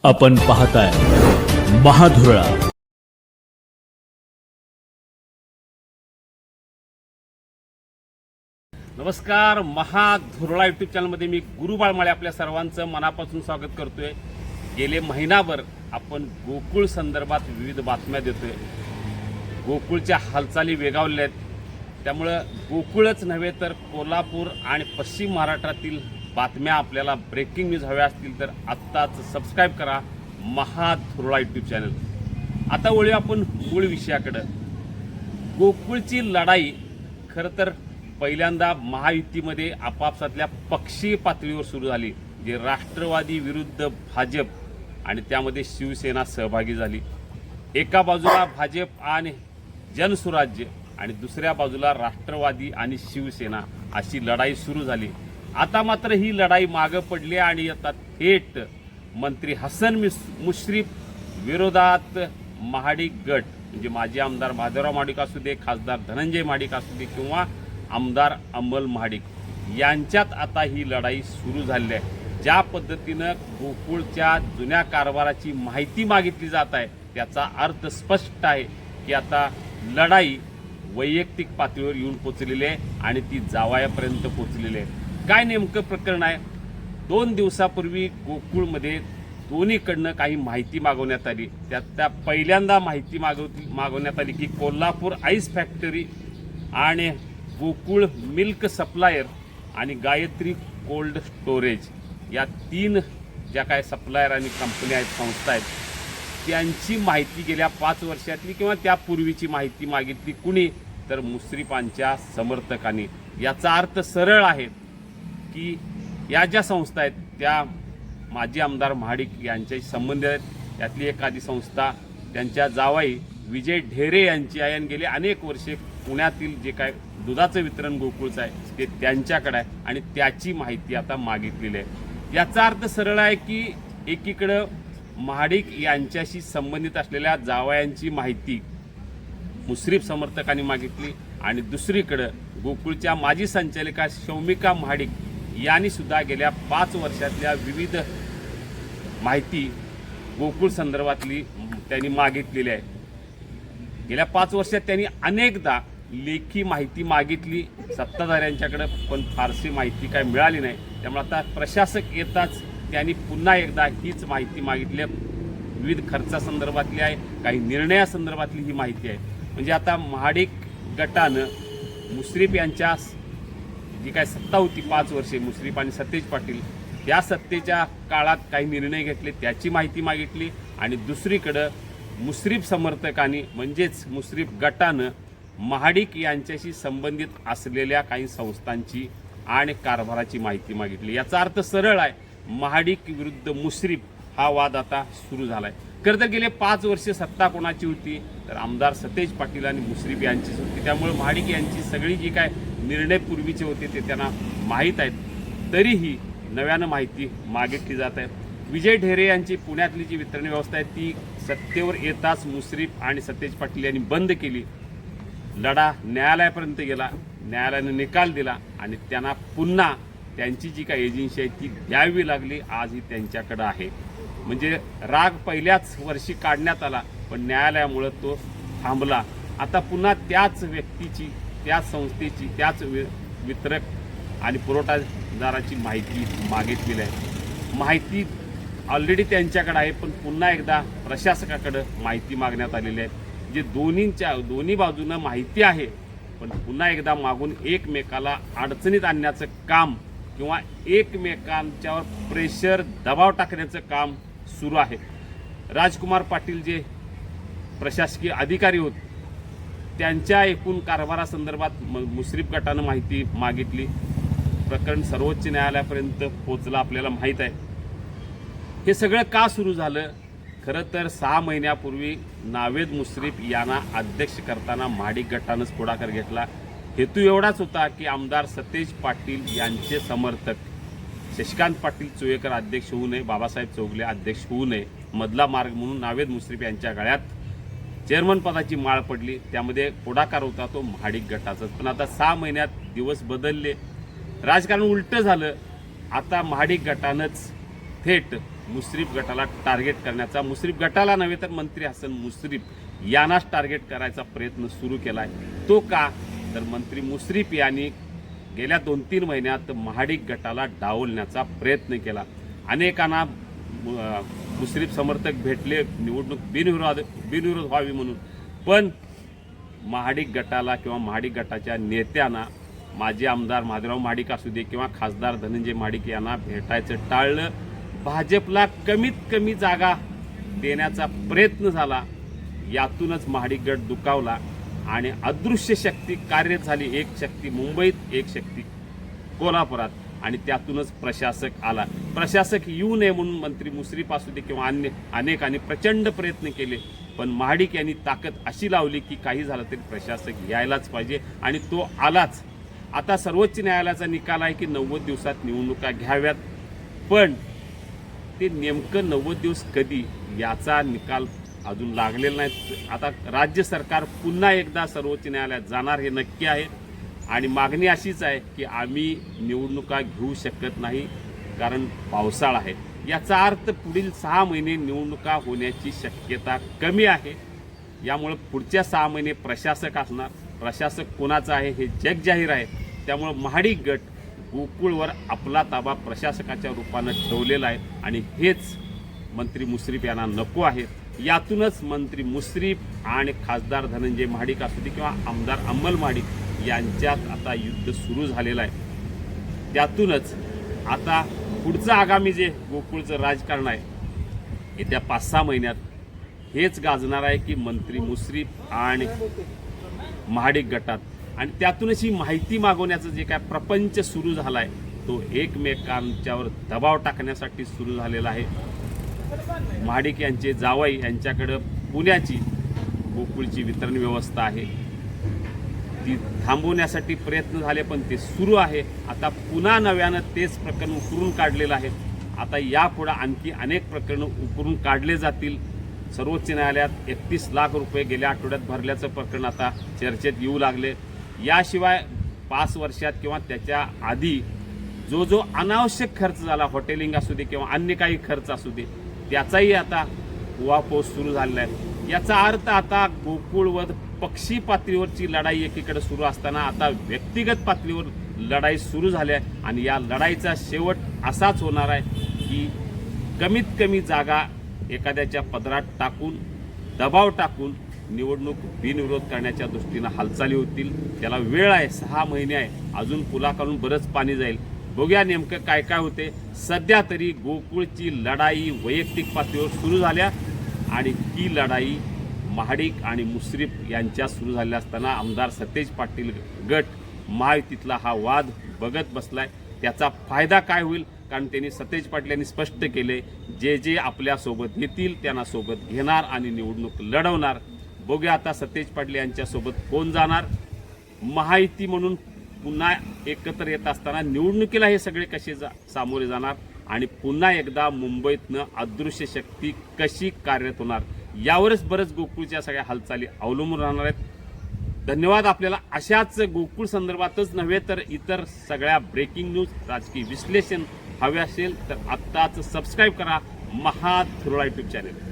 आपण पाहताय महाधुरळा। नमस्कार, महाधुरळा यूट्यूब चॅनलमध्ये मी गुरु बाळमाळे आपल्या सर्वांचं मनापासून स्वागत करतोय। गेले महिनाभर आपण गोकुळ संदर्भात विविध बातम्या देतोय। गोकुळच्या हालचाली वेगावल्या आहेत, त्यामुळं गोकुळच नव्हे तर कोल्हापूर आणि पश्चिम महाराष्ट्रातील बातम्या आपल्याला ब्रेकिंग न्यूज हव्या असतील तर आत्ताच सबस्क्राईब करा महाधुरळा यूट्यूब चॅनल। आता वळूया आपण मूळ विषयाकडे। गोकुळची लढाई खरं तर पहिल्यांदा महायुतीमध्ये आपापसातल्या पक्षीय पातळीवर सुरू झाली, जे राष्ट्रवादी विरुद्ध भाजप आणि त्यामध्ये शिवसेना सहभागी झाली। एका बाजूला भाजप आणि जनसुराज्य आणि दुसऱ्या बाजूला राष्ट्रवादी आणि शिवसेना अशी लढाई सुरू झाली। आता मात्र ही लढाई मागे पडली आणि आता थेट मंत्री हसन मुश्रीफ विरोधात महाडिक गट, म्हणजे माजी आमदार माधवराव महाडिक असू दे, खासदार धनंजय महाडिक असू दे किंवा आमदार अमल महाडिक यांच्यात आता ही लढाई सुरू झाली आहे। ज्या पद्धतीनं गोकुळच्या जुन्या कारभाराची माहिती मागितली जात आहे त्याचा अर्थ स्पष्ट आहे की आता लढाई वैयक्तिक पातळीवर येऊन पोचलेली आहे आणि ती जावयापर्यंत पोचलेली आहे। काय नेमकं प्रकरण आहे? 2 दिवसापूर्वी गोकुळमध्ये दोन्हीकडनं काही माहिती मागवण्यात आली। त्यात पहिल्यांदा माहिती मागवण्यात आली की कोल्हापूर आईस फॅक्टरी आणि गोकुळ मिल्क सप्लायर आणि गायत्री कोल्ड स्टोरेज या 3 ज्या काय सप्लायर आणि कंपन्या आहेत, संस्था आहेत, त्यांची माहिती गेल्या 5 वर्षातली किंवा त्यापूर्वीची माहिती मागितली कुणी तर मुश्रीफांच्या समर्थकांनी। याचा अर्थ सरळ आहे की या ज्या संस्था आहेत त्या माजी आमदार महाडिक यांच्याशी संबंधित आहेत। त्यातली एखादी संस्था त्यांच्या जावाई विजय ढेरे यांची आहे आणि गेले अनेक वर्षे पुण्यातील जे काय दुधाचं वितरण गोकुळचं आहे ते त्यांच्याकडे आहे आणि त्याची माहिती आता मागितलेली आहे। याचा अर्थ सरळ आहे की एकीकडं महाडिक यांच्याशी संबंधित असलेल्या जावयांची माहिती मुश्रीफ समर्थकांनी मागितली आणि दुसरीकडं गोकुळच्या माजी संचालिका शौमिका महाडिक यांनी सुद्धा गेल्या 5 वर्षातल्या विविध माहिती गोकुळ संदर्भातली त्यांनी मागितलेली आहे। गेल्या 5 वर्षात त्यांनी अनेकदा लेखी माहिती मागितली सत्ताधाऱ्यांच्याकडे, पण फारशी माहिती काय मिळाली नाही। त्यामुळे आता प्रशासक येताच त्यांनी पुन्हा एकदा हीच माहिती मागितली। विविध खर्चासंदर्भातली आहे, काही निर्णयासंदर्भातली ही माहिती आहे। म्हणजे आता महाडिक गटानं मुश्रीफ यांच्या जी काय सत्ता होती 5 वर्षे, मुश्रीफ आणि सतेज पाटील, त्या सत्तेच्या काळात काही निर्णय घेतले त्याची माहिती मागितली आणि दुसरीकडं मुश्रीफ समर्थकांनी म्हणजेच मुश्रीफ गटानं महाडिक यांच्याशी संबंधित असलेल्या काही संस्थांची आणि कारभाराची माहिती मागितली। याचा अर्थ सरळ आहे, महाडिक विरुद्ध मुश्रीफ हा वाद आता सुरू झाला आहे। खरं तर गेले 5 वर्षे सत्ता कोणाची होती तर आमदार सतेज पाटील आणि मुश्रीफ यांचीच होती। त्यामुळे महाडिक यांची सगळी जी काय निर्णय पूर्वीचे होते ते त्यांना माहीत आहेत, तरीही नव्यानं माहिती मागितली जात आहे। विजय ढेरे यांची पुण्यातली जी वितरण व्यवस्था आहे ती सत्तेवर येताच मुश्रीफ आणि सतेज पाटील यांनी बंद केली। लढा न्यायालयापर्यंत गेला, न्यायालयाने निकाल दिला आणि त्यांना पुन्हा त्यांची जी काही एजन्सी आहे ती द्यावी लागली। आजही त्यांच्याकडे आहे। म्हणजे राग पहिल्याच वर्षी काढण्यात आला पण न्यायालयामुळे तो थांबला। आता पुन्हा त्याच व्यक्तीची, त्याच संस्थेची, त्याच वितरक आणि पुरवठादाराची माहिती मागितलेली आहे। माहिती ऑलरेडी त्यांच्याकडे आहे पण पुन्हा एकदा प्रशासकाकडे माहिती मागण्यात आलेली आहे। जे दोन्ही बाजूनं माहिती आहे पण पुन्हा एकदा मागून एकमेकाला अडचणीत आणण्याचं काम किंवा एकमेकांच्यावर प्रेशर, दबाव टाकण्याचं काम सुरू आहे। राजकुमार पाटील जे प्रशासकीय अधिकारी होते त्यांच्या एकूण कारभारासंदर्भात मुश्रीफ गटानं माहिती मागितली। प्रकरण सर्वोच्च न्यायालयापर्यंत पोहोचलं आपल्याला माहीत आहे। हे सगळं का सुरू झालं? खरं तर 6 महिन्यापूर्वी नावेद मुश्रीफ यांना अध्यक्ष करताना महाडिक गटानंच पुढाकार घेतला। हेतू एवढाच होता की आमदार सतेज पाटील यांचे समर्थक शशिकांत पाटील चोयेकर अध्यक्ष होऊ नये, बाबासाहेब चौगले अध्यक्ष होऊ नये, मधला मार्ग म्हणून नावेद मुश्रीफ यांच्या गळ्यात चेअरमन पदाची माळ पडली। त्यामध्ये पुढाकार होता तो महाडिक गटाचाच। पण आता 6 महिन्यात दिवस बदलले, राजकारण उलटं झालं। आता महाडिक गटानंच थेट मुश्रीफ गटाला टार्गेट करण्याचा, मुश्रीफ गटाला नव्हे तर मंत्री हसन मुश्रीफ यांनाच टार्गेट करायचा प्रयत्न सुरू केला आहे. तो का तर मंत्री मुश्रीफ यांनी गेल्या 2-3 महिन्यात महाडिक गटाला डावलण्याचा प्रयत्न केला. अनेकांना मुश्रीफ समर्थक भेटले निवडणूक बिनविरोध व्हावी म्हणून, पण महाडिक गटाला किंवा महाडिक गटाच्या नेत्यांना माजी आमदार महादेवराव महाडिक असू दे किंवा खासदार धनंजय महाडिक यांना भेटायचं टाळलं. भाजपला कमीत कमी जागा देण्याचा प्रयत्न झाला. यातूनच महाडिक गट दुखावला आणि अदृश्य शक्ती कार्यरत झाली. एक शक्ती मुंबईत, एक शक्ती कोल्हापुरात, आणि त्यातूनच प्रशासक आला. प्रशासक येऊ नये म्हणून मंत्री मुश्रीफ असू दे किंवा अनेकांनी प्रचंड प्रयत्न केले, पण महाडिक यांनी ताकद अशी लावली की काही झालं तरी प्रशासक यायलाच पाहिजे, आणि तो आलाच. आता सर्वोच्च न्यायालयाचा निकाल आहे की 90 दिवसात निवडणुका घ्याव्यात, पण ते नेमकं 90 दिवस कधी याचा निकाल अजून लागलेला नाही. आता राज्य सरकार पुन्हा एकदा सर्वोच्च न्यायालयात जाणार हे नक्की आहे, आणि मागणी अशीच आहे की आम्ही निवडणुका घेऊ शकत नाही कारण पावसाळा आहे. याचा अर्थ पुढील 6 महिने निवडणुका होण्याची शक्यता कमी आहे. यामुळे पुढच्या 6 महिने प्रशासक असणार. प्रशासक कोणाचा आहे हे जग जाहीर आहे. त्यामुळे महाडिक गट गोकुळवर आपला ताबा प्रशासकाच्या रूपानं ठेवलेला आहे, आणि हेच मंत्री मुश्रीफ यांना नको आहे. यातूनच मंत्री मुश्रीफ आणि खासदार धनंजय महाडिक असू दे किंवा आमदार अंमल महाडिक यांच्यात आता युद्ध सुरू झालेलं आहे. त्यातूनच आता पुढचं आगामी जे गोकुळचं राजकारण आहे येत्या 5-6 महिन्यात हेच गाजणार आहे की मंत्री मुश्रीफ आणि महाडिक गटात, आणि त्यातूनच ही माहिती मागवण्याचं जे काय प्रपंच सुरू झाला आहे तो एकमेकांच्यावर दबाव टाकण्यासाठी सुरू झालेला आहे. महाडिक यांचे जावई यांच्याकडं पुण्याची गोकुळची वितरण व्यवस्था आहे, ती थांबवण्यासाठी प्रयत्न झाले पण ते सुरू आहे. आता पुन्हा नव्यानं तेच प्रकरण उकरून काढलेलं आहे. आता यापुढे आणखी अनेक प्रकरणं उकरून काढले जातील. सर्वोच्च न्यायालयात 31 लाख रुपये गेल्या आठवड्यात भरल्याचं प्रकरण आता चर्चेत येऊ लागले. याशिवाय 5 वर्षात किंवा त्याच्या आधी जो अनावश्यक खर्च झाला, हॉटेलिंग असू दे किंवा अन्य काही खर्च असू दे, त्याचाही आता उहापोह सुरू झालेला आहे. याचा अर्थ आता गोकुळवर पक्षी पातळीवरची लढाई एकीकडे सुरू असताना आता व्यक्तिगत पातळीवर लढाई सुरू झाली आहे, आणि या लढाईचा शेवट असाच होणार आहे की कमीत कमी जागा एखाद्याच्या पदरात टाकून, दबाव टाकून निवडणूक बिनविरोध करण्याच्या दृष्टीनं हालचाली होतील. त्याला वेळ आहे, 6 महिने आहे, अजून पुलाखालून बरंच पाणी जाईल. बघूया नेमकं काय काय होते. सध्या तरी गोकुळची लढाई वैयक्तिक पातळीवर सुरू झाल्या, आणि ही लढाई महाडिक आणि मुश्रीफ यांच्या सुरू झाल्या असताना आमदार सतेज पाटील गट महायुतीतला हा वाद बघत बसलाय. त्याचा फायदा काय होईल, कारण त्यांनी सतेज पाटील यांनी स्पष्ट केले जे आपल्यासोबत येतील त्यांना सोबत घेणार आणि निवडणूक लढवणार. बघूया आता सतेज पाटील यांच्यासोबत कोण जाणार. महायुती म्हणून पुन्हा एकत्र येत असताना निवडणुकीला हे सगळे कसे सामोरे जाणार, आणि पुन्हा एकदा मुंबईतनं अदृश्य शक्ती कशी कार्यरत होणार, यावरच बरंच गोकुळच्या सगळ्या हालचाली अवलंबून राहणार आहेत. धन्यवाद. आपल्याला अशाच गोकुळ संदर्भातच नव्हे तर इतर सगळ्या ब्रेकिंग न्यूज, राजकीय विश्लेषण हवे असेल तर आत्ताच सबस्क्राईब करा महाधुरळा यूट्यूब चॅनल.